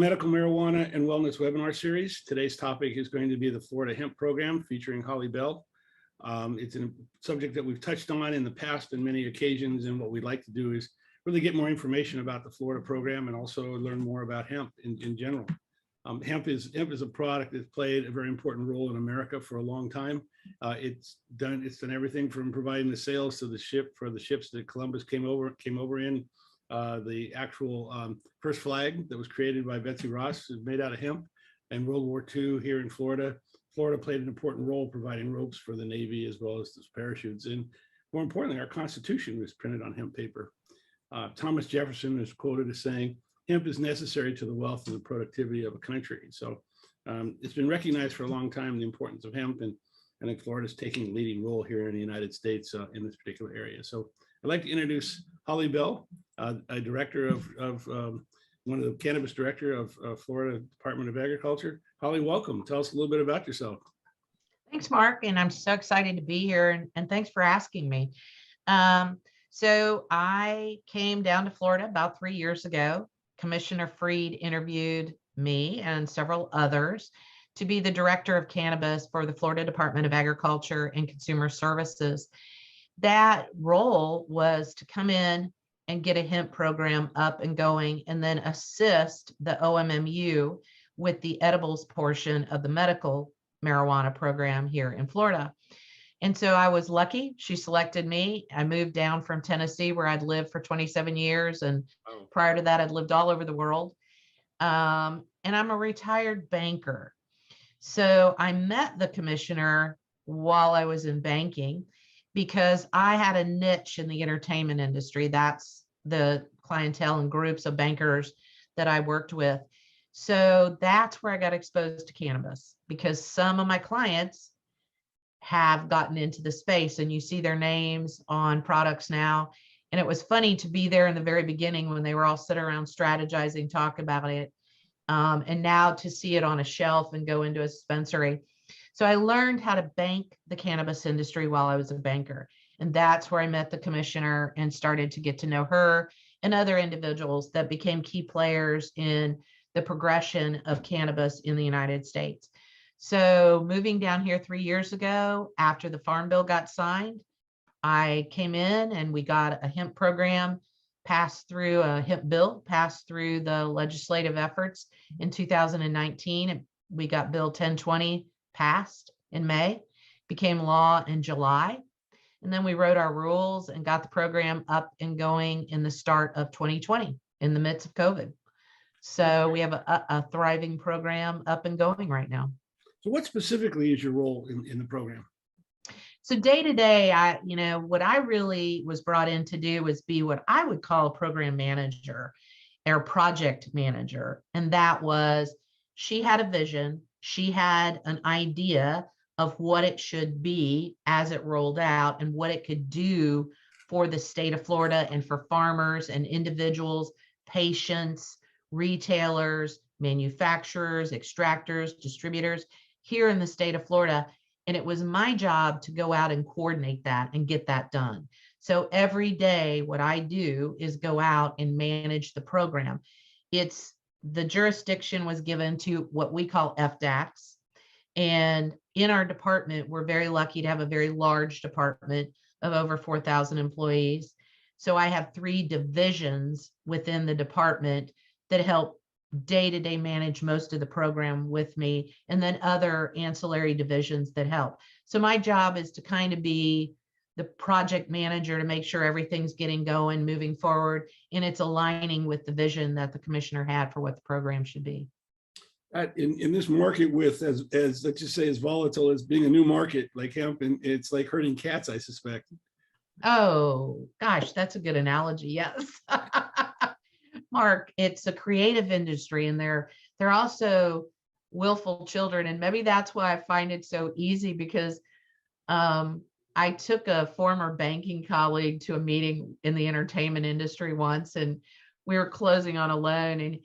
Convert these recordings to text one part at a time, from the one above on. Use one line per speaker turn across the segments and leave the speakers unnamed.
Medical Marijuana and Wellness webinar series. Today's topic is going to be the Florida Hemp Program featuring Holly Bell. It's a subject that we've touched on in the past on many occasions, and what we'd like to do is really get more information about the Florida program and also learn more about hemp in general. Hemp is a product that's played a very important role in America for a long time. It's done everything from providing the sales to the ships that Columbus came over in. The actual first flag that was created by Betsy Ross is made out of hemp. And World War II here in Florida, Florida played an important role providing ropes for the Navy as well as those parachutes. And more importantly, our Constitution was printed on hemp paper. Thomas Jefferson is quoted as saying, "Hemp is necessary to the wealth and the productivity of a country." So it's been recognized for a long time, the importance of hemp, and I think Florida is taking a leading role here in the United States in this particular area. So I'd like to introduce Holly Bell, a director of one of the cannabis director of Florida Department of Agriculture. Holly, welcome. Tell us a little bit about yourself.
Thanks, Mark, and I'm so excited to be here, and thanks for asking me. So I came down to Florida about 3 years ago. Commissioner Freed interviewed me and several others to be the director of cannabis for the Florida Department of Agriculture and Consumer Services. That role was to come in and get a hemp program up and going, and then assist the OMMU with the edibles portion of the medical marijuana program here in Florida. And so I was lucky. She selected me. I moved down from Tennessee, where I'd lived for 27 years. And prior to that, I'd lived all over the world. And I'm a retired banker. So I met the commissioner while I was in banking because I had a niche in the entertainment industry. That's the clientele and groups of bankers that I worked with. So that's where I got exposed to cannabis, because some of my clients have gotten into the space, and you see their names on products now. And it was funny to be there in the very beginning when they were all sitting around strategizing, talk about it. And now to see it on a shelf and go into a dispensary. So I learned how to bank the cannabis industry while I was a banker. And that's where I met the commissioner and started to get to know her and other individuals that became key players in the progression of cannabis in the United States. So moving down here 3 years ago, after the Farm Bill got signed, I came in and we got a hemp program passed through, a hemp bill passed through the legislative efforts in 2019. We got Bill 1020 passed in May, became law in July. And then we wrote our rules and got the program up and going in the start of 2020 in the midst of COVID. So we have a thriving program up and going right now.
So what specifically is your role in the program?
So day to day, what I really was brought in to do was be what I would call a program manager or project manager. And that was, she had a vision, she had an idea of what it should be as it rolled out and what it could do for the state of Florida and for farmers and individuals, patients, retailers, manufacturers, extractors, distributors here in the state of Florida. And it was my job to go out and coordinate that and get that done. So every day, what I do is go out and manage the program. The jurisdiction was given to what we call FDACs. And in our department, we're very lucky to have a very large department of over 4,000 employees. So I have 3 divisions within the department that help day-to-day manage most of the program with me, and then other ancillary divisions that help. So my job is to kind of be the project manager to make sure everything's getting going, moving forward, and it's aligning with the vision that the commissioner had for what the program should be.
In this market with, as let's just say, as volatile as being a new market like hemp, and it's like herding cats, I suspect.
Oh, gosh, that's a good analogy. Yes. Mark, it's a creative industry, and they're also willful children. And maybe that's why I find it so easy, because I took a former banking colleague to a meeting in the entertainment industry once, and we were closing on a loan, and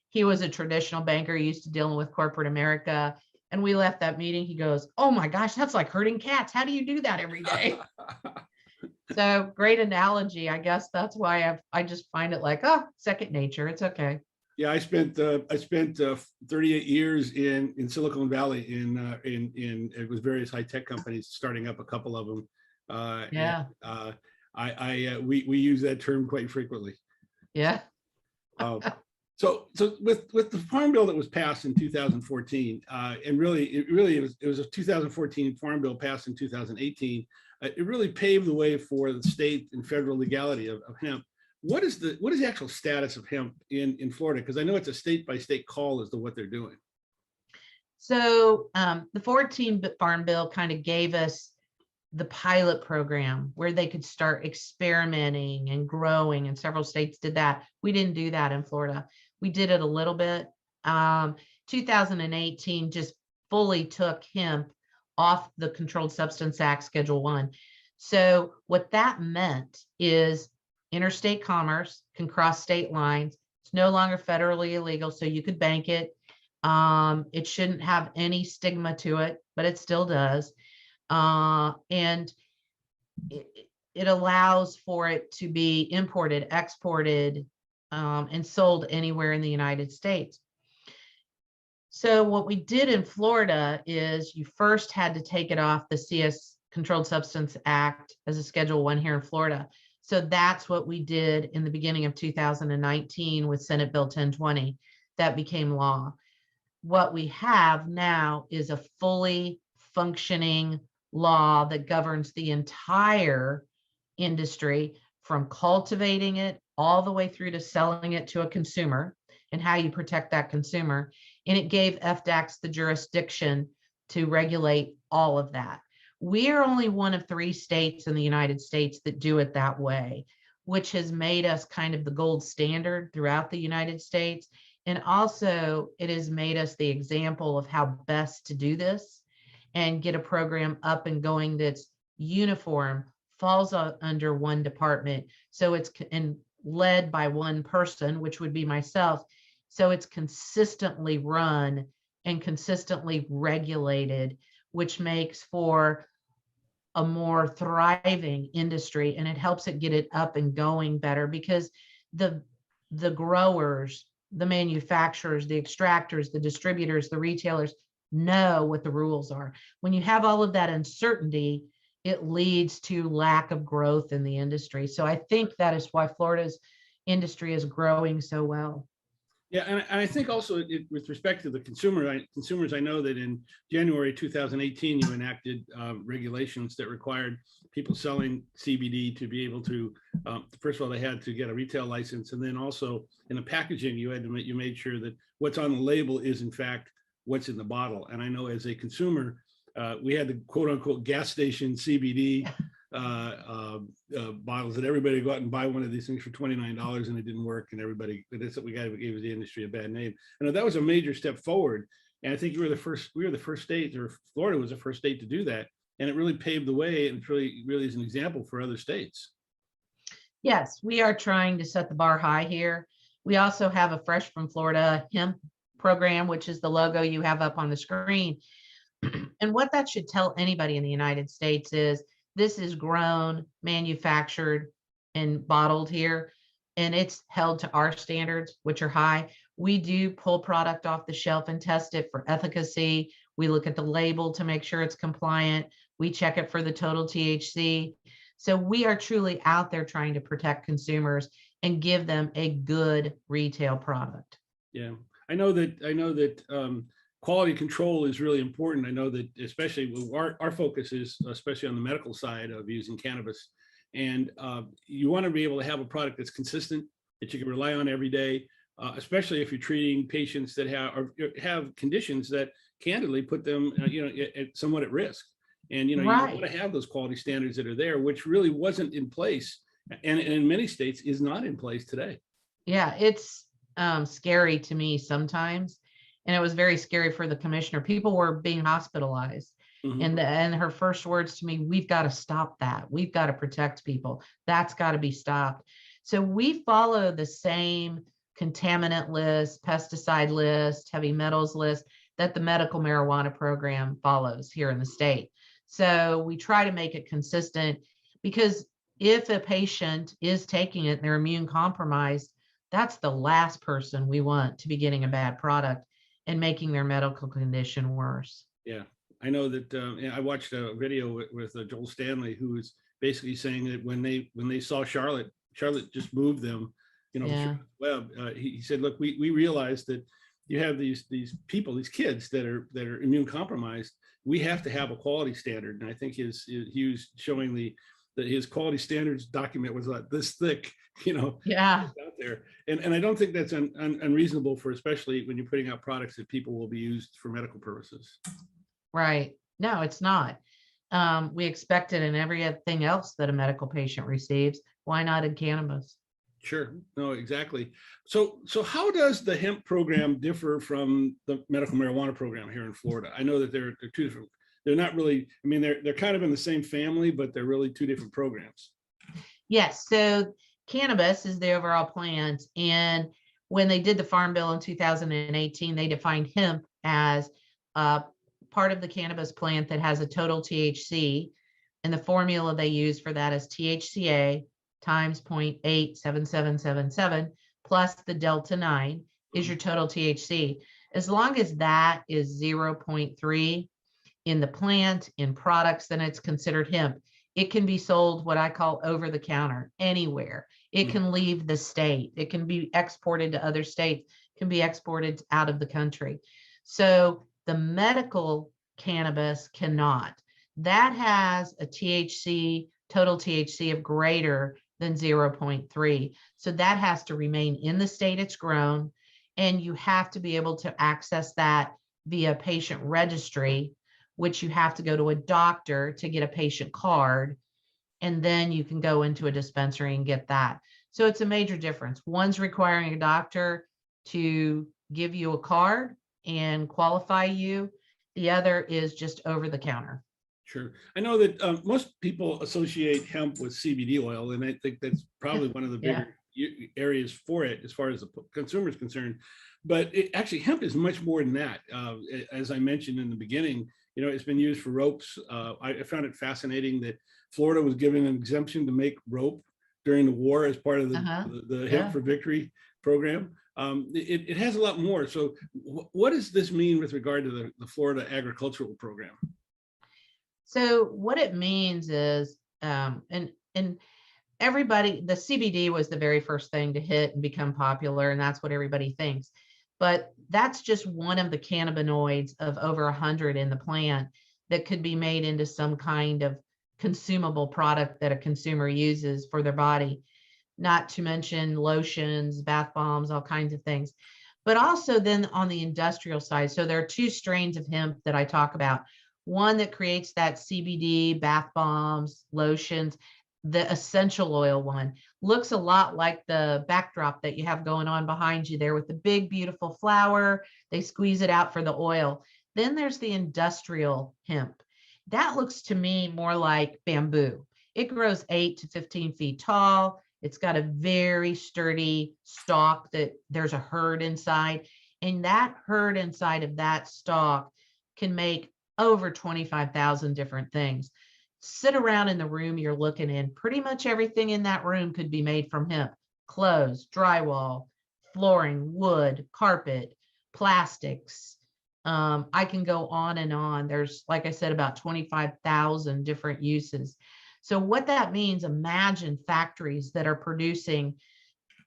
he was a traditional banker used to dealing with corporate America. And we left that meeting. He goes, "Oh my gosh, that's like herding cats. How do you do that every day?" So great analogy. I guess that's why I just find it like, oh, second nature. It's okay.
Yeah, I spent 38 years in Silicon Valley in with various high tech companies, starting up a couple of them. And
Yeah.
we use that term quite frequently.
Yeah.
Uh, so with the Farm Bill that was passed in 2014, and it was a 2014 Farm Bill passed in 2018. It really paved the way for the state and federal legality of hemp. What is the actual status of hemp in Florida? Because I know it's a state by state call as to what they're doing.
So the 14 Farm Bill kind of gave us the pilot program where they could start experimenting and growing, and several states did that. We didn't do that in Florida. We did it a little bit. 2018 just fully took hemp off the Controlled Substance Act Schedule 1. So what that meant is interstate commerce can cross state lines. It's no longer federally illegal, so you could bank it. It shouldn't have any stigma to it, but it still does. And it allows for it to be imported, exported, and sold anywhere in the United States. So what we did in Florida is you first had to take it off the CS Controlled Substance Act as a Schedule 1 here in Florida. So that's what we did in the beginning of 2019 with Senate Bill 1020 that became law. What we have now is a fully functioning law that governs the entire industry, from cultivating it all the way through to selling it to a consumer and how you protect that consumer. And it gave FDACS the jurisdiction to regulate all of that. We are only one of 3 states in the United States that do it that way, which has made us kind of the gold standard throughout the United States. And also it has made us the example of how best to do this and get a program up and going that's uniform, falls under one department. So it's led by one person, which would be myself. So it's consistently run and consistently regulated, which makes for a more thriving industry, and it helps it get it up and going better, because the growers, the manufacturers, the extractors, the distributors, the retailers know what the rules are. When you have all of that uncertainty, it leads to lack of growth in the industry. So I think that is why Florida's industry is growing so well.
Yeah, and I think also with respect to the consumers, I know that in January 2018, you enacted regulations that required people selling CBD to be able to, first of all, they had to get a retail license, and then also in the packaging, you made sure that what's on the label is in fact what's in the bottle. And I know as a consumer, we had the quote unquote gas station CBD bottles that everybody go out and buy one of these things for $29, and it didn't work, and everybody, that's what we gave the industry a bad name. And that was a major step forward, and I think we were the first state, or Florida was the first state to do that, and it really paved the way, and really is an example for other states.
Yes, we are trying to set the bar high here. We also have a Fresh from Florida hemp program, which is the logo you have up on the screen. And what that should tell anybody in the United States is this is grown, manufactured, and bottled here, and it's held to our standards, which are high. We do pull product off the shelf and test it for efficacy. We look at the label to make sure it's compliant. We check it for the total THC. So we are truly out there trying to protect consumers and give them a good retail product.
Yeah, I know that quality control is really important. I know that especially our focus is especially on the medical side of using cannabis, and you want to be able to have a product that's consistent, that you can rely on every day, especially if you're treating patients that have conditions that candidly put them somewhat at risk. And you want to have those quality standards that are there, which really wasn't in place, and in many states is not in place today.
Yeah, it's scary to me sometimes. And it was very scary for the commissioner. People were being hospitalized. Mm-hmm. And her first words to me, we've got to stop that. We've got to protect people. That's got to be stopped. So we follow the same contaminant list, pesticide list, heavy metals list that the medical marijuana program follows here in the state. So we try to make it consistent, because if a patient is taking it and they're immune compromised, that's the last person we want to be getting a bad product and making their medical condition worse.
Yeah, I know that. I watched a video with Joel Stanley, who was basically saying that when they saw Charlotte just moved them,
Yeah.
through the web. He said, "Look, we realized that you have these people, these kids that are immune compromised. We have to have a quality standard." And I think he was showing that his quality standards document was like this thick,
Yeah.
out there. And I don't think that's unreasonable, for especially when you're putting out products that people will be used for medical purposes.
Right. No, it's not. We expect it in everything else that a medical patient receives. Why not in cannabis?
Sure. No, exactly. So how does the hemp program differ from the medical marijuana program here in Florida? I know that they're two different. They're not really. I mean, they're kind of in the same family, but they're really two different programs.
Yes. So cannabis is the overall plant. And when they did the Farm Bill in 2018, they defined hemp as part of the cannabis plant that has a total THC. And the formula they use for that is THCA times 0.87777 plus the Delta-9 is your total THC. As long as that is 0.3 in the plant, in products, then it's considered hemp. It can be sold what I call over the counter anywhere. It can leave the state. It can be exported to other states, can be exported out of the country. So the medical cannabis cannot. That has a THC, total THC of greater than 0.3. So that has to remain in the state it's grown, and you have to be able to access that via patient registry, which you have to go to a doctor to get a patient card, and then you can go into a dispensary and get that. So it's a major difference. One's requiring a doctor to give you a card and qualify you. The other is just over the counter.
Sure. I know that most people associate hemp with CBD oil, and I think that's probably one of the bigger areas for it as far as the consumer is concerned. But actually, hemp is much more than that. As I mentioned in the beginning, it's been used for ropes. I found it fascinating that Florida was given an exemption to make rope during the war as part of the Hemp for Victory program. It has a lot more. So what does this mean with regard to the Florida agricultural program?
So what it means is, and everybody, the CBD was the very first thing to hit and become popular, and that's what everybody thinks. But that's just one of the cannabinoids of over 100 in the plant that could be made into some kind of consumable product that a consumer uses for their body, not to mention lotions, bath bombs, all kinds of things. But also then on the industrial side, so there are two strains of hemp that I talk about. One that creates that CBD, bath bombs, lotions. The essential oil one looks a lot like the backdrop that you have going on behind you there with the big, beautiful flower. They squeeze it out for the oil. Then there's the industrial hemp. That looks to me more like bamboo. It grows 8 to 15 feet tall. It's got a very sturdy stalk that there's a herd inside. And that herd inside of that stalk can make over 25,000 different things. Sit around in the room you're looking in. Pretty much everything in that room could be made from hemp. Clothes, drywall, flooring, wood, carpet, plastics. I can go on and on. There's, like I said, about 25,000 different uses. So what that means, imagine factories that are producing,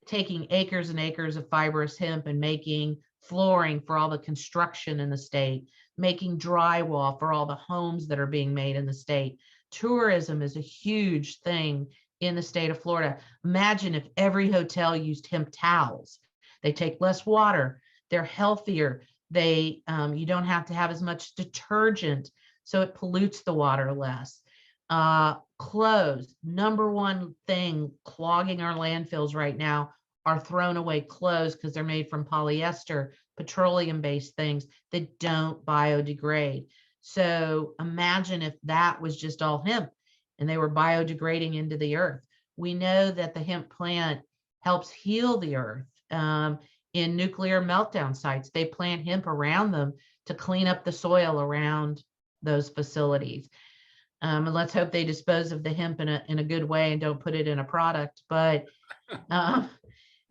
taking acres and acres of fibrous hemp and making flooring for all the construction in the state, making drywall for all the homes that are being made in the state. Tourism is a huge thing in the state of Florida. Imagine if every hotel used hemp towels. They take less water. They're healthier. You don't have to have as much detergent, so it pollutes the water less. Clothes, number one thing clogging our landfills right now are thrown away clothes because they're made from polyester, petroleum-based things that don't biodegrade. So imagine if that was just all hemp and they were biodegrading into the earth. We know that the hemp plant helps heal the earth. In nuclear meltdown sites, they plant hemp around them to clean up the soil around those facilities. And let's hope they dispose of the hemp in a good way and don't put it in a product. But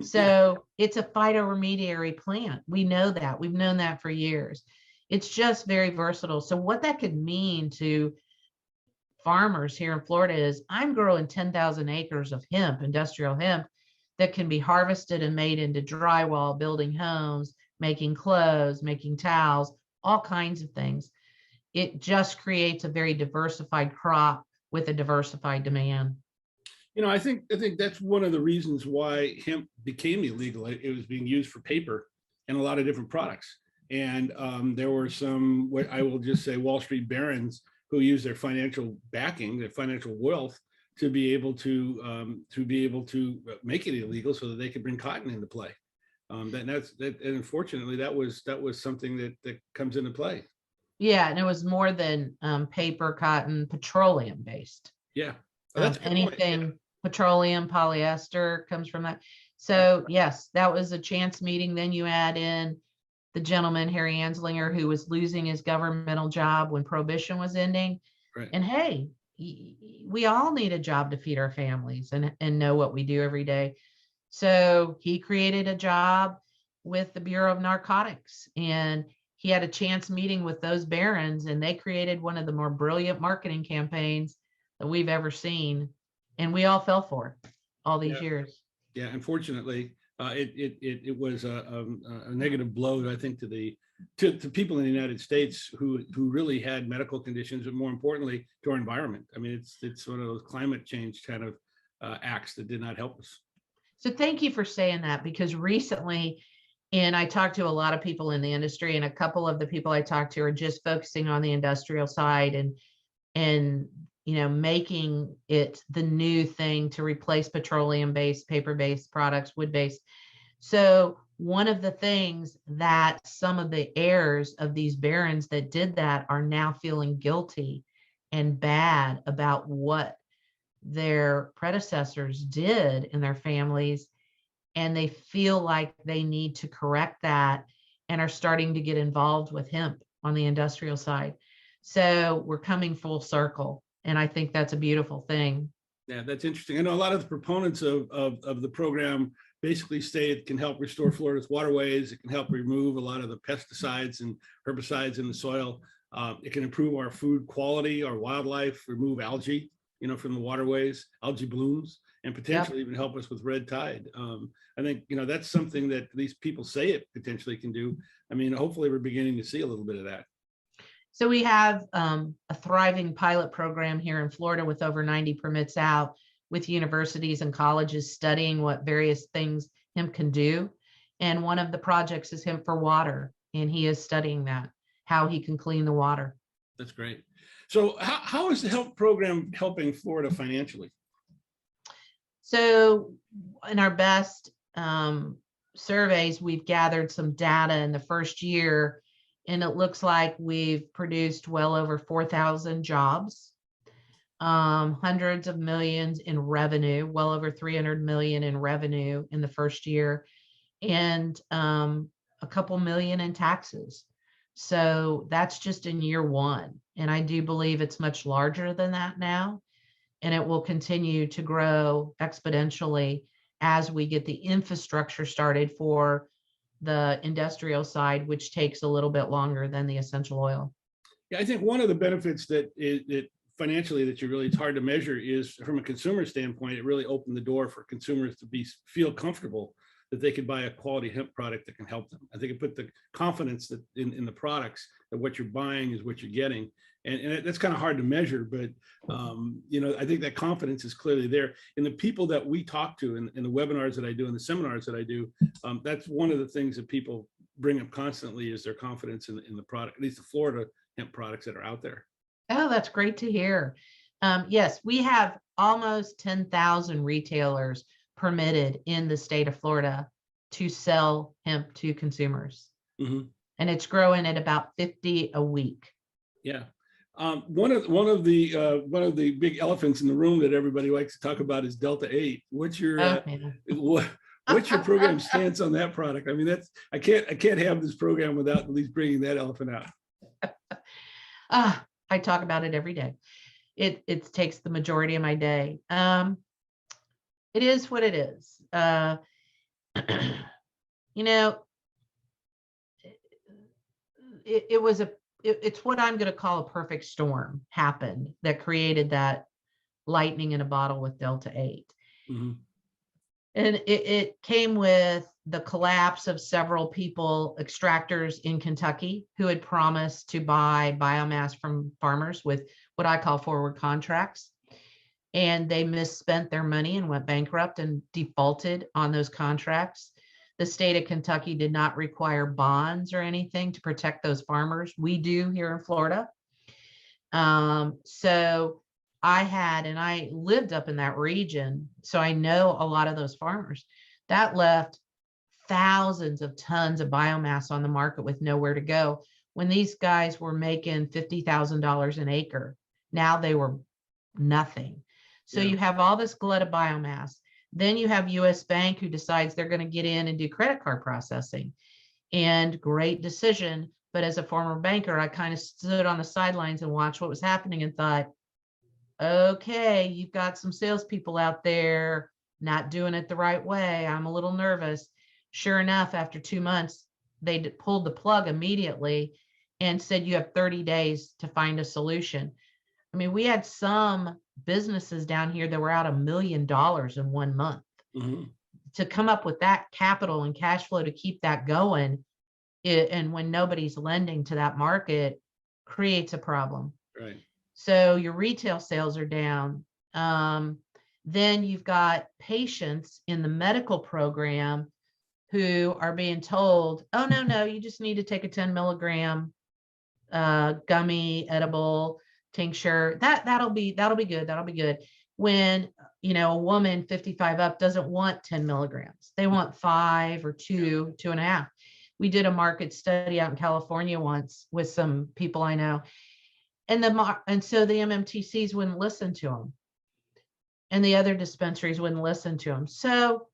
So it's a phytoremediary plant. We know that. We've known that for years. It's just very versatile. So what that could mean to farmers here in Florida is I'm growing 10,000 acres of hemp, industrial hemp, that can be harvested and made into drywall, building homes, making clothes, making towels, all kinds of things. It just creates a very diversified crop with a diversified demand.
I think that's one of the reasons why hemp became illegal. It was being used for paper and a lot of different products. And there were some, what I will just say, Wall Street barons who used their financial backing, their financial wealth, to be able to make it illegal so that they could bring cotton into play. And unfortunately, that was something that comes into play.
Yeah, and it was more than paper, cotton, petroleum based.
Yeah. Oh, that's a good point.
Anything
Yeah.
petroleum, polyester comes from that. So yes, that was a chance meeting. Then you add in the gentleman, Harry Anslinger, who was losing his governmental job when prohibition was ending.
Right.
And hey, we all need a job to feed our families and know what we do every day. So he created a job with the Bureau of Narcotics, and he had a chance meeting with those barons, and they created one of the more brilliant marketing campaigns that we've ever seen. And we all fell for it all these years.
Yeah, unfortunately, it was a negative blow, I think, to people in the United States who really had medical conditions, but more importantly, to our environment. I mean, it's one of those climate change kind of acts that did not help us.
So thank you for saying that, because recently, and I talked to a lot of people in the industry, and a couple of the people I talked to are just focusing on the industrial side and making it the new thing to replace petroleum-based, paper-based products, wood-based. So one of the things that some of the heirs of these barons that did that are now feeling guilty and bad about what their predecessors did in their families, and they feel like they need to correct that and are starting to get involved with hemp on the industrial side. So we're coming full circle, and I think that's a beautiful thing.
Yeah, that's interesting. I know a lot of the proponents of the program basically say it can help restore Florida's waterways. It can help remove a lot of the pesticides and herbicides in the soil. It can improve our food quality, our wildlife, remove algae, from the waterways, algae blooms, and potentially even help us with red tide. I think, that's something that these people say it potentially can do. I mean, hopefully we're beginning to see a little bit of that.
So we have a thriving pilot program here in Florida with over 90 permits out, with universities and colleges studying what various things hemp can do. And one of the projects is hemp for water, and he is studying that, how he can clean the water.
That's great. So how is the hemp program helping Florida financially?
So in our best surveys, we've gathered some data in the first year, and it looks like we've produced well over 4,000 jobs, hundreds of millions in revenue, well over 300 million in revenue in the first year, and a couple million in taxes. So that's just in year one. And I do believe it's much larger than that now, and it will continue to grow exponentially as we get the infrastructure started for the industrial side, which takes a little bit longer than the essential oil.
Yeah, I think one of the benefits that financially it's hard to measure is, from a consumer standpoint, it really opened the door for consumers to feel comfortable that they could buy a quality hemp product that can help them. I think it put the confidence that in the products, that what you're buying is what you're getting. And that's kind of hard to measure, but I think that confidence is clearly there. And the people that we talk to in the webinars that I do and the seminars that I do, that's one of the things that people bring up constantly, is their confidence in the product, at least the Florida hemp products that are out there.
Oh, that's great to hear. Yes, we have almost 10,000 retailers permitted in the state of Florida to sell hemp to consumers.
Mm-hmm.
And it's growing at about 50 a week.
Yeah. One of the big elephants in the room that everybody likes to talk about is Delta-8. What's your what's your program stance on that product? I mean, I can't have this program without at least bringing that elephant out.
I talk about it every day. It takes the majority of my day. It is what it is. you know, it was it's what I'm going to call a perfect storm happened that created that lightning in a bottle with Delta-8.
Mhm.
And it came with the collapse of several people, extractors in Kentucky, who had promised to buy biomass from farmers with what I call forward contracts. And they misspent their money and went bankrupt and defaulted on those contracts. The state of Kentucky did not require bonds or anything to protect those farmers. We do here in Florida. So and I lived up in that region, so I know a lot of those farmers. That left thousands of tons of biomass on the market with nowhere to go. When these guys were making $50,000 an acre, now they were nothing. So
Yeah.
you have all this glut of biomass. Then you have US Bank, who decides they're going to get in and do credit card processing. And great decision. But as a former banker, I kind of stood on the sidelines and watched what was happening and thought, okay, you've got some salespeople out there not doing it the right way. I'm a little nervous. Sure enough, after 2 months, they pulled the plug immediately and said you have 30 days to find a solution. I mean, we had some businesses down here that were out $1 million in 1 month.
Mhm.
To come up with that capital and cash flow to keep that going, and when nobody's lending to that market, creates a problem.
Right.
So your retail sales are down. Then you've got patients in the medical program who are being told, oh, no, you just need to take a 10 milligram gummy, edible, tincture. That'll be good. That'll be good. When, a woman 55 up doesn't want 10 milligrams. They want 5 or 2.5. We did a market study out in California once with some people I know. And so the MMTCs wouldn't listen to them. And the other dispensaries wouldn't listen to them. So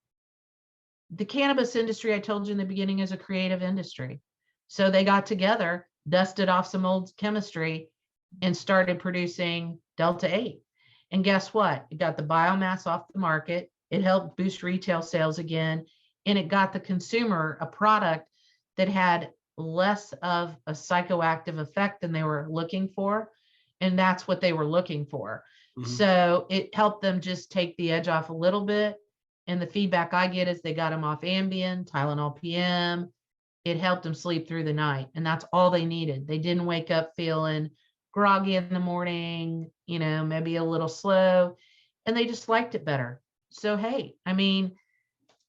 the cannabis industry, I told you in the beginning, is a creative industry. So they got together, dusted off some old chemistry, and started producing Delta-8. And guess what? It got the biomass off the market. It helped boost retail sales again. And it got the consumer a product that had less of a psychoactive effect than they were looking for. And that's what they were looking for.
Mhm.
So it helped them just take the edge off a little bit. And the feedback I get is they got them off Ambien, Tylenol PM. It helped them sleep through the night. And that's all they needed. They didn't wake up feeling groggy in the morning, maybe a little slow, and they just liked it better. So, hey, I mean,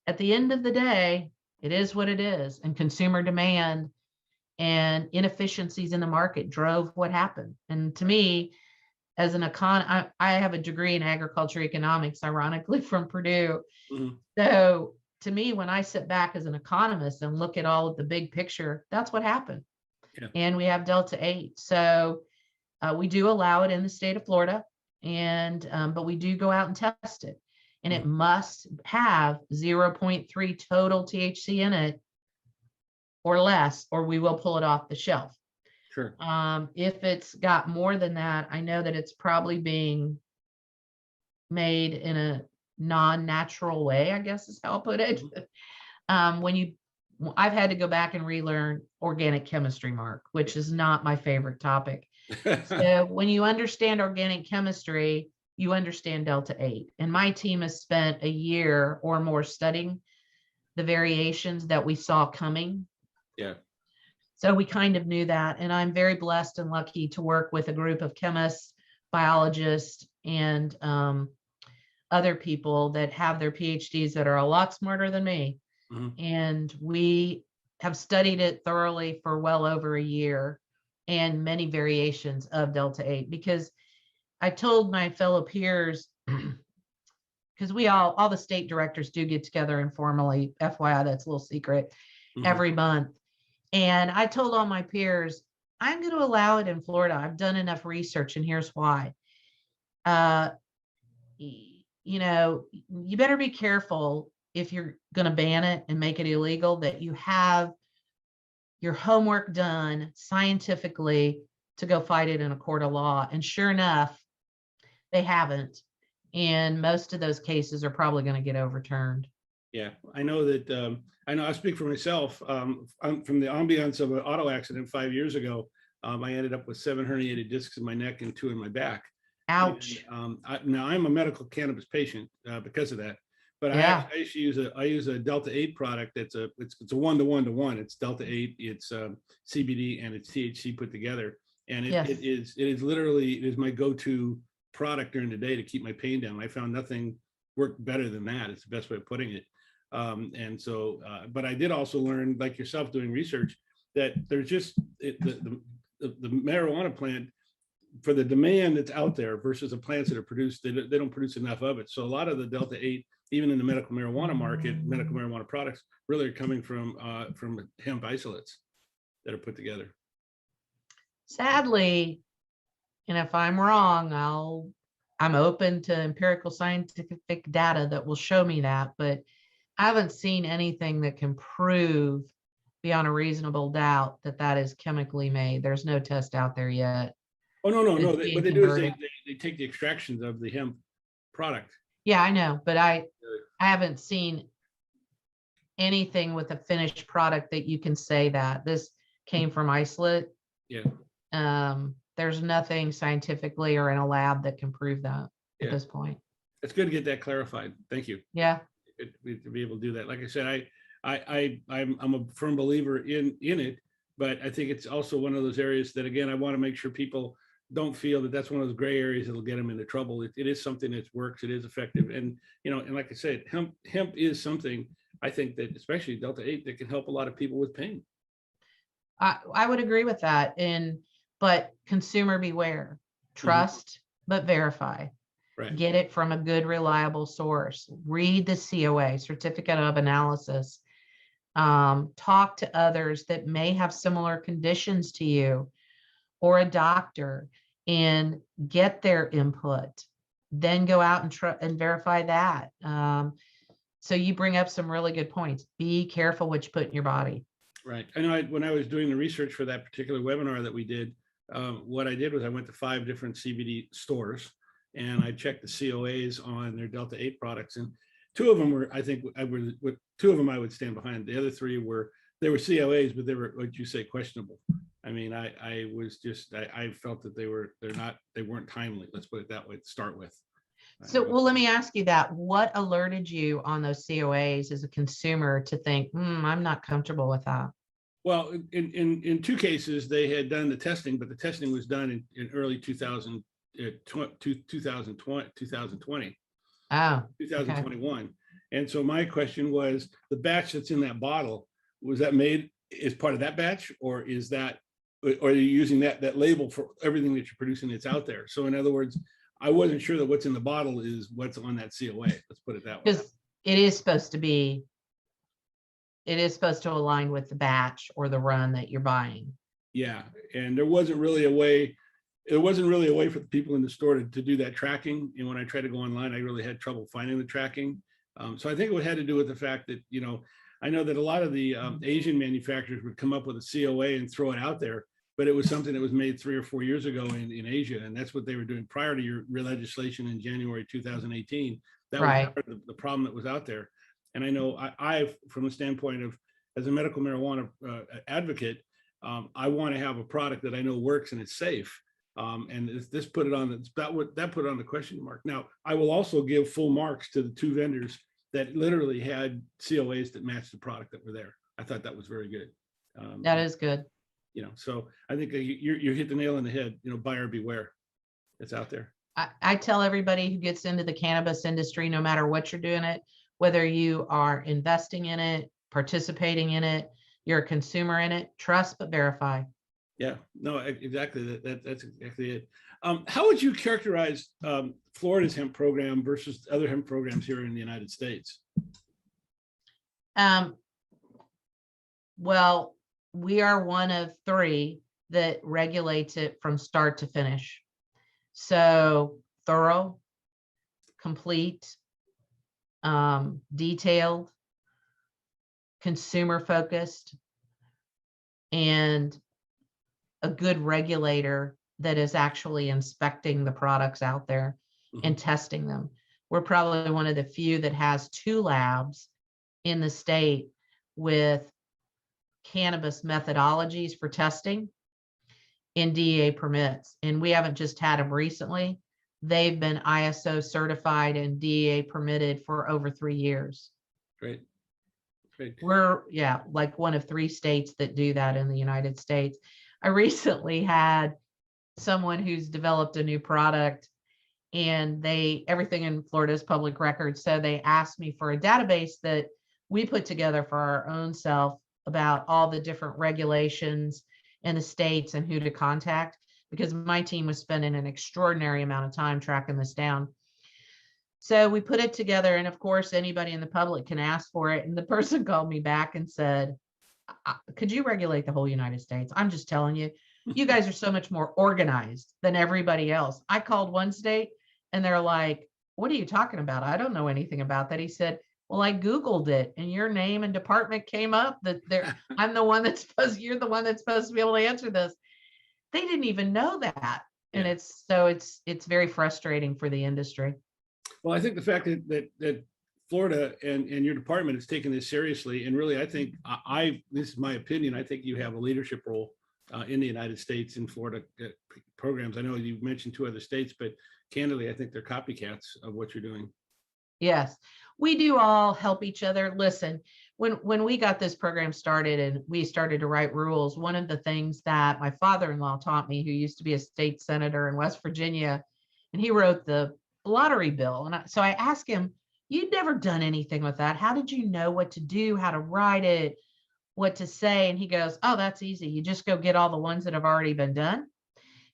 at the end of the day, it is what it is. And consumer demand and inefficiencies in the market drove what happened. And to me, as an I have a degree in agriculture economics, ironically, from Purdue.
Mhm.
So to me, when I sit back as an economist and look at all of the big picture, that's what happened.
Yeah.
And we have Delta-8. So we do allow it in the state of Florida, but we do go out and test it. And it must have 0.3 total THC in it or less, or we will pull it off the shelf.
Sure.
If it's got more than that, I know that it's probably being made in a non-natural way, I guess is how I'll put it. I've had to go back and relearn organic chemistry, Marc, which is not my favorite topic. So when you understand organic chemistry, you understand Delta-8. And my team has spent a year or more studying the variations that we saw coming.
Yeah.
So we kind of knew that. And I'm very blessed and lucky to work with a group of chemists, biologists, and other people that have their PhDs that are a lot smarter than me.
Mhm.
And we have studied it thoroughly for well over a year and many variations of Delta-8, because I told my fellow peers, because all the state directors do get together informally, FYI, that's a little secret,
Mhm.
every month. And I told all my peers, I'm going to allow it in Florida. I've done enough research, and here's why. You better be careful if you're going to ban it and make it illegal, that you have your homework done scientifically to go fight it in a court of law. And sure enough, they haven't. And most of those cases are probably going to get overturned.
Yeah, I know that. I know I speak for myself. I'm from the ambiance of an auto accident 5 years ago. I ended up with 7 herniated discs in my neck and 2 in my back. And
Ouch.
now I'm a medical cannabis patient because of that. But
Yeah.
I actually use a Delta-8 product. It's a 1-to-1-to-1. It's Delta-8, it's CBD, and it's THC put together. And
Yes.
it is literally, it is my go-to product during the day to keep my pain down. I found nothing worked better than that. It's the best way of putting it. And so, but I did also learn, like yourself doing research, that there's just the marijuana plant, for the demand that's out there versus the plants that are produced, they don't produce enough of it. So a lot of the Delta-8, even in the medical marijuana market, medical marijuana products really are coming from hemp isolates that are put together.
Sadly, and if I'm wrong, I'm open to empirical scientific data that will show me that, but I haven't seen anything that can prove beyond a reasonable doubt that that is chemically made. There's no test out there yet.
Oh, no.
It's
What
being
they do is
converted.
they take the extractions of the hemp product.
Yeah, I know, but I haven't seen anything with a finished product that you can say that this came from isolate.
Yeah.
There's nothing scientifically or in a lab that can prove that at this point.
It's good to get that clarified. Thank you.
Yeah.
To be able to do that. Like I said, I'm a firm believer in it, but I think it's also one of those areas that, again, I want to make sure people don't feel that that's one of those gray areas that'll get them into trouble. It is something that works. It is effective. And, and like I said, hemp is something, I think, that especially Delta-8, that can help a lot of people with pain.
I would agree with that. But consumer beware, trust, but verify.
Right.
Get it from a good, reliable source. Read the COA, certificate of analysis. Talk to others that may have similar conditions to you, or a doctor, and get their input. Then go out and verify that. So you bring up some really good points. Be careful what you put in your body.
Right. I know when I was doing the research for that particular webinar that we did, what I did was I went to 5 different CBD stores and I checked the COAs on their Delta-8 products. And 2 of them were, I think, 2 of them I would stand behind. The other 3 were COAs, but they were, what you say, questionable. I mean, I felt that they weren't timely. Let's put it that way to start with.
So, well, let me ask you that. What alerted you on those COAs as a consumer to think, I'm not comfortable with that?
Well, in 2 cases, they had done the testing, but the testing was done in early 2020. Oh, 2021.
Okay.
And so my question was, the batch that's in that bottle, was that made as part of that batch, or are you using that label for everything that you're producing that's out there? So in other words, I wasn't sure that what's in the bottle is what's on that COA. Let's put it that way.
Because it is supposed to align with the batch or the run that you're buying.
Yeah, and there wasn't really a way for the people in the store to do that tracking. And when I tried to go online, I really had trouble finding the tracking. So I think it had to do with the fact that, I know that a lot of the Asian manufacturers would come up with a COA and throw it out there, but it was something that was made 3 or 4 years ago in Asia. And that's what they were doing prior to your legislation in January 2018. That was part of the problem that was out there. And I know I from the standpoint of, as a medical marijuana advocate, I want to have a product that I know works and it's safe. And this put it on, that put it on the question mark. Now, I will also give full marks to the 2 vendors that literally had COAs that matched the product that were there. I thought that was very good.
That is good.
So I think you hit the nail on the head. Buyer beware. It's out there.
I tell everybody who gets into the cannabis industry, no matter what you're doing it, whether you are investing in it, participating in it, you're a consumer in it, trust but verify.
Yeah, no, exactly. That's exactly it. How would you characterize Florida's hemp program versus other hemp programs here in the United States?
Well, we are one of 3 that regulates it from start to finish. So thorough, complete, detailed, consumer focused, and a good regulator that is actually inspecting the products out there and testing them. We're probably one of the few that has 2 labs in the state with cannabis methodologies for testing and DEA permits. And we haven't just had them recently. They've been ISO certified and DEA permitted for over 3 years.
Great. Great.
We're, yeah, like one of 3 states that do that in the United States. I recently had someone who's developed a new product, and everything in Florida is public record. So they asked me for a database that we put together for our own self about all the different regulations in the states and who to contact, because my team was spending an extraordinary amount of time tracking this down. So we put it together, and of course, anybody in the public can ask for it. And the person called me back and said, could you regulate the whole United States? I'm just telling you, you guys are so much more organized than everybody else. I called one state and they're like, what are you talking about? I don't know anything about that. He said, well, I Googled it and your name and department came up that I'm the one that's you're the one that's supposed to be able to answer this. They didn't even know that. And it's very frustrating for the industry.
Well, I think the fact that Florida and your department is taking this seriously, and really, I think this is my opinion, I think you have a leadership role in the United States in Florida programs. I know you mentioned 2 other states, but candidly, I think they're copycats of what you're doing.
Yes, we do all help each other. Listen, when we got this program started and we started to write rules, one of the things that my father-in-law taught me, who used to be a state senator in West Virginia, and he wrote the lottery bill. And so I asked him, you'd never done anything with that. How did you know what to do, how to write it, what to say? And he goes, oh, that's easy. You just go get all the ones that have already been done.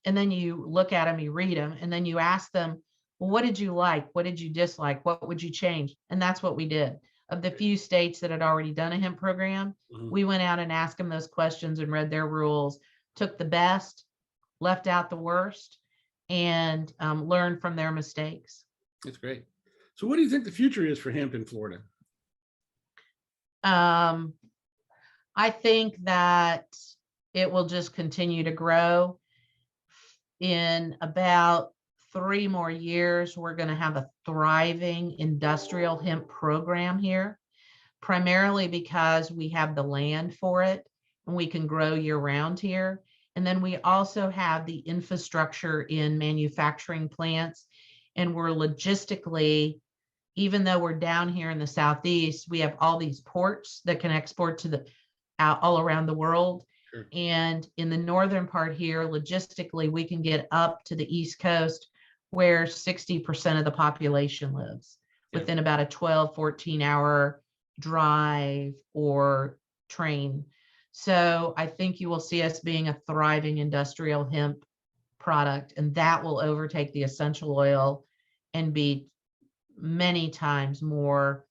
And then you look at them, you read them, and then you ask them, well, what did you like? What did you dislike? What would you change? And that's what we did. Of the few states that had already done a hemp program, we went out and asked them those questions and read their rules, took the best, left out the worst, and learned from their mistakes.
That's great. So what do you think the future is for hemp in Florida?
I think that it will just continue to grow. In about 3 more years, we're going to have a thriving industrial hemp program here, primarily because we have the land for it and we can grow year round here. And then we also have the infrastructure in manufacturing plants, and we're logistically, even though we're down here in the Southeast, we have all these ports that can export to all around the world.
Sure.
And in the northern part here, logistically, we can get up to the East Coast where 60% of the population lives within about a 12, 14-hour drive or train. So I think you will see us being a thriving industrial hemp product, and that will overtake the essential oil and be many times more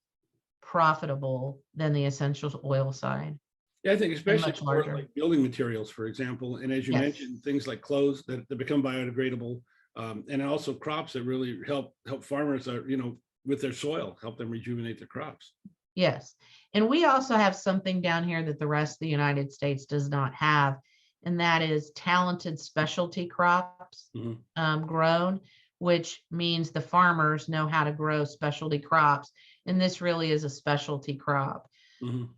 profitable than the essential oil side.
Yeah, I think especially
much
for
larger.
like building materials, for example, and as you
Yes.
mentioned, things like clothes that become biodegradable, and also crops that really help farmers, with their soil, help them rejuvenate their crops.
Yes. And we also have something down here that the rest of the United States does not have, and that is talented specialty crops grown, which means the farmers know how to grow specialty crops. And this really is a specialty crop.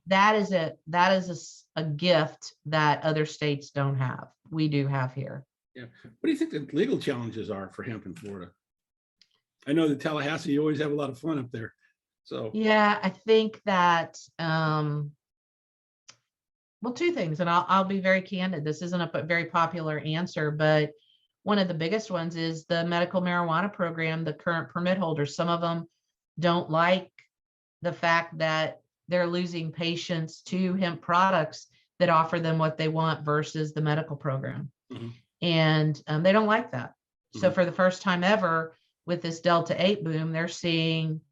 That is a gift that other states don't have. We do have here.
Yeah. What do you think the legal challenges are for hemp in Florida? I know that Tallahassee, you always have a lot of fun up there. So
yeah, I think that well, 2 things, and I'll be very candid. This isn't a very popular answer, but one of the biggest ones is the medical marijuana program. The current permit holders, some of them don't like the fact that they're losing patients to hemp products that offer them what they want versus the medical program. And they don't like that. So for the first time ever with this Delta-8 boom, they're seeing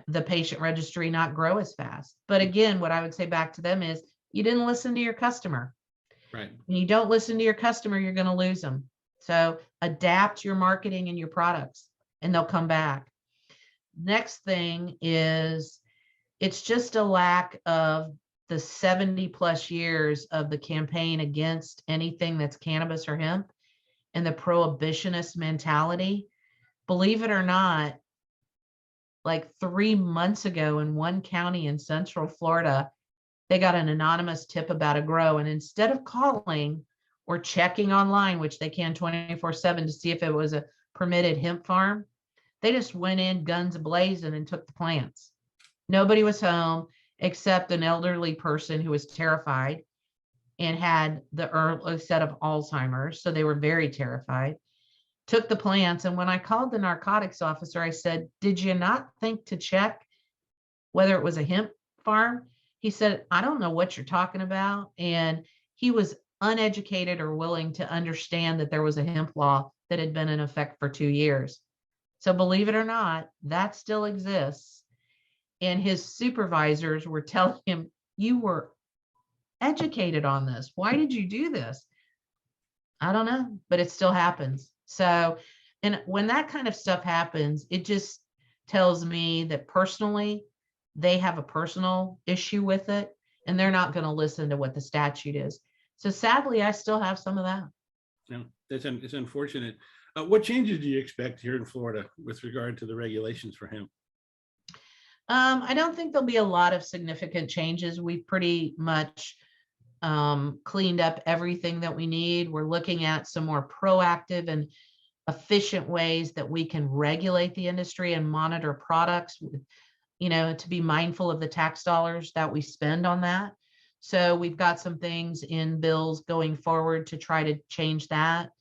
the patient registry not grow as fast. But again, what I would say back to them is you didn't listen to your customer.
Right.
When you don't listen to your customer, you're going to lose them. So adapt your marketing and your products and they'll come back. Next thing is it's just a lack of the 70 plus years of the campaign against anything that's cannabis or hemp and the prohibitionist mentality. Believe it or not, like 3 months ago in one county in Central Florida, they got an anonymous tip about a grow. And instead of calling or checking online, which they can 24/7 to see if it was a permitted hemp farm, they just went in guns blazing and took the plants. Nobody was home except an elderly person who was terrified and had the early set of Alzheimer's. So they were very terrified, took the plants. And when I called the narcotics officer, I said, "Did you not think to check whether it was a hemp farm?" He said, "I don't know what you're talking about." And he was uneducated or willing to understand that there was a hemp law that had been in effect for 2 years. So believe it or not, that still exists. And his supervisors were telling him, "You were educated on this. Why did you do this?" I don't know, but it still happens. So, and when that kind of stuff happens, it just tells me that personally, they have a personal issue with it and they're not going to listen to what the statute is. So sadly, I still have some of that.
Yeah, it's unfortunate. What changes do you expect here in Florida with regard to the regulations for hemp?
I don't think there'll be a lot of significant changes. We've pretty much cleaned up everything that we need. We're looking at some more proactive and efficient ways that we can regulate the industry and monitor products, to be mindful of the tax dollars that we spend on that. So we've got some things in bills going forward to try to change that.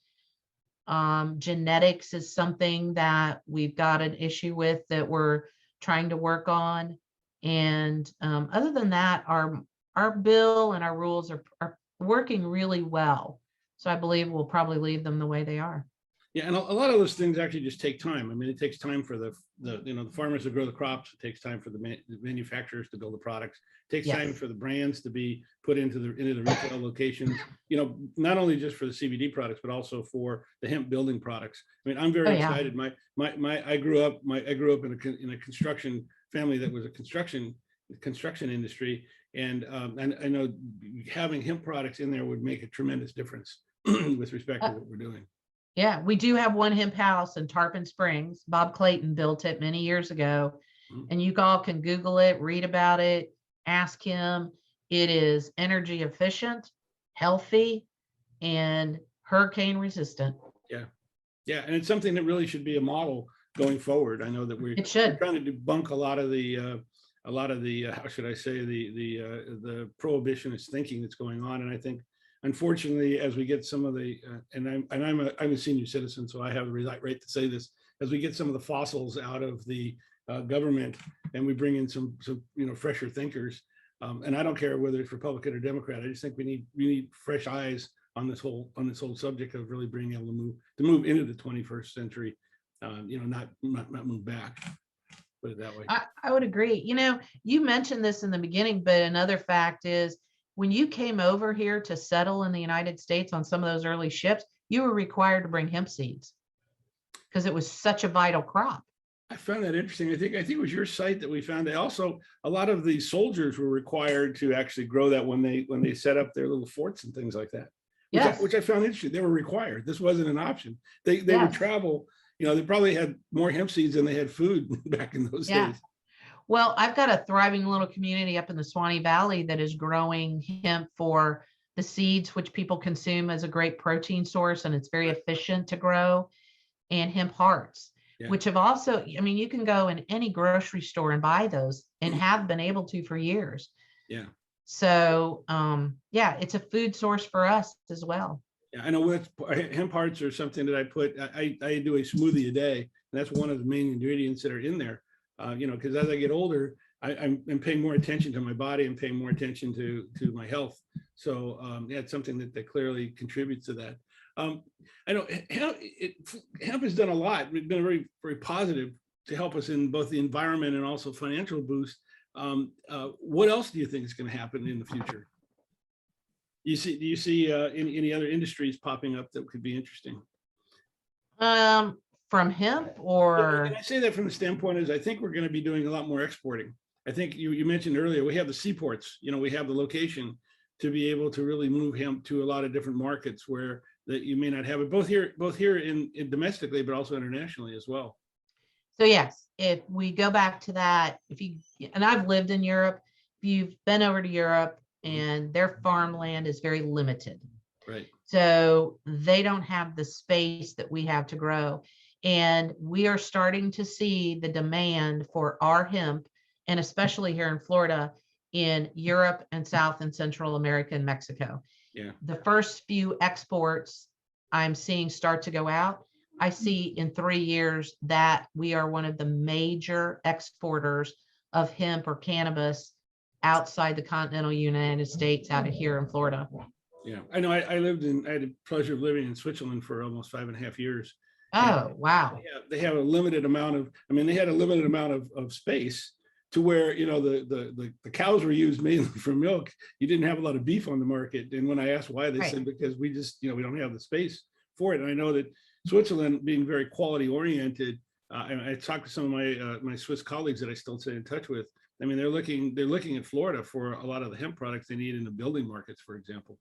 Genetics is something that we've got an issue with that we're trying to work on. And other than that, our bill and our rules are working really well. So I believe we'll probably leave them the way they are.
Yeah, and a lot of those things actually just take time. I mean, it takes time for the farmers to grow the crops. It takes time for the manufacturers to build the products. It takes time for the brands to be put into the retail locations. Not only just for the CBD products, but also for the hemp building products. I mean, I'm very excited. I grew up in a construction family that was a construction industry, and I know having hemp products in there would make a tremendous difference with respect to what we're doing.
Yeah, we do have one hemp house in Tarpon Springs. Bob Clayton built it many years ago. And you all can Google it, read about it, ask him. It is energy efficient, healthy, and hurricane resistant.
Yeah. Yeah. And it's something that really should be a model going forward. I know that we're trying to debunk a lot of the how should I say, the prohibitionist thinking that's going on. And I think, unfortunately, as we get some of the, and I'm a senior citizen, so I have the right to say this, as we get some of the fossils out of the government and we bring in some fresher thinkers, and I don't care whether it's Republican or Democrat, I just think we need fresh eyes on this whole subject of really being able to move into the 21st century, not move back. Put it that way.
I would agree. You mentioned this in the beginning, but another fact is, when you came over here to settle in the United States on some of those early ships, you were required to bring hemp seeds because it was such a vital crop.
I found that interesting. I think it was your site that we found that also a lot of the soldiers were required to actually grow that when they set up their little forts and things like that. Which I found interesting. They were required. This wasn't an option. They would travel. They probably had more hemp seeds than they had food back in those days.
Well, I've got a thriving little community up in the Swanee Valley that is growing hemp for the seeds, which people consume as a great protein source, and it's very efficient to grow, and hemp hearts, which have also, you can go in any grocery store and buy those and have been able to for years. Yeah. So, it's a food source for us as well.
Yeah, I know hemp hearts are something that I do a smoothie a day, and that's one of the main ingredients that are in there. Because as I get older, I'm paying more attention to my body and paying more attention to my health. So it's something that clearly contributes to that. I know hemp has done a lot. It's been very, very positive to help us in both the environment and also financial boost. What else do you think is going to happen in the future? Do you see any other industries popping up that could be interesting?
From hemp, or?
And I say that from the standpoint is I think we're going to be doing a lot more exporting. I think you mentioned earlier, we have the seaports, we have the location to be able to really move hemp to a lot of different markets where that you may not have it, both here in domestically, but also internationally as well.
So yes, if we go back to that, and I've lived in Europe, if you've been over to Europe and their farmland is very limited.
Right.
So they don't have the space that we have to grow. And we are starting to see the demand for our hemp, and especially here in Florida, in Europe and South and Central America and Mexico.
Yeah.
The first few exports I'm seeing start to go out. I see in 3 years that we are one of the major exporters of hemp or cannabis outside the continental United States, out of here in Florida.
Yeah, I know. I had the pleasure of living in Switzerland for almost 5.5 years.
Oh, wow.
They have a limited amount of, they had a limited amount of space to where, the cows were used mainly for milk. You didn't have a lot of beef on the market. And when I asked why, they said, because we just, we don't have the space for it. And I know that Switzerland, being very quality oriented, and I talked to some of my Swiss colleagues that I still stay in touch with. They're looking at Florida for a lot of the hemp products they need in the building markets, for example.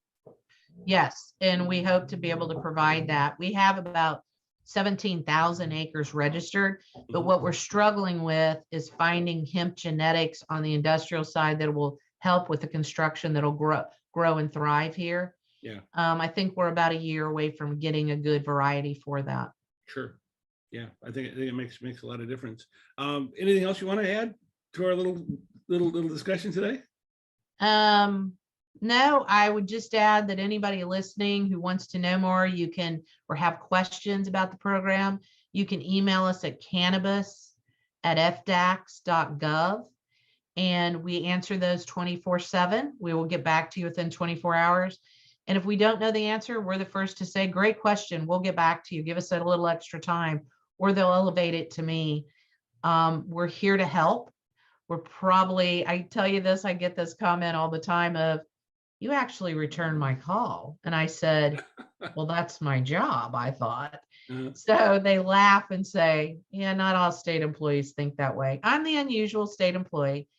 Yes, and we hope to be able to provide that. We have about 17,000 acres registered, but what we're struggling with is finding hemp genetics on the industrial side that will help with the construction that'll grow and thrive here.
Yeah.
I think we're about a year away from getting a good variety for that.
Sure. Yeah, I think it makes a lot of difference. Anything else you want to add to our little discussion today?
No, I would just add that anybody listening who wants to know more, you can, or have questions about the program, you can email us at cannabis@fdacs.gov, and we answer those 24/7. We will get back to you within 24 hours. And if we don't know the answer, we're the first to say, great question, we'll get back to you. Give us a little extra time, or they'll elevate it to me. We're here to help. I tell you this, I get this comment all the time of, you actually returned my call. And I said, well, that's my job, I thought. So they laugh and say, yeah, not all state employees think that way. I'm the unusual state employee.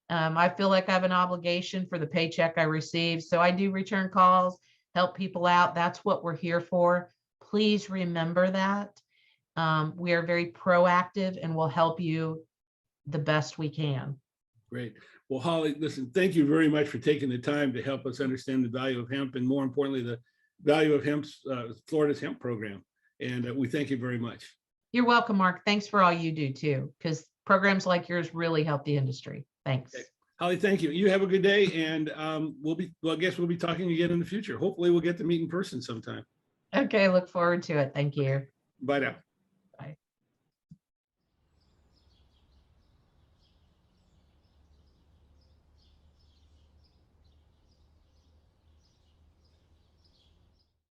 I feel like I have an obligation for the paycheck I receive. So I do return calls, help people out. That's what we're here for. Please remember that. We are very proactive and will help you the best we can. Great.
Well, Holly, listen, thank you very much for taking the time to help us understand the value of hemp, and more importantly, the value of Florida's hemp program. And we thank you very much.
You're welcome, Mark. Thanks for all you do too, because programs like yours really help the industry. Thanks.
Okay. Holly, thank you. You have a good day, and I guess we'll be talking again in the future. Hopefully we'll get to meet in person sometime.
Okay, look forward to it. Thank you.
Bye now.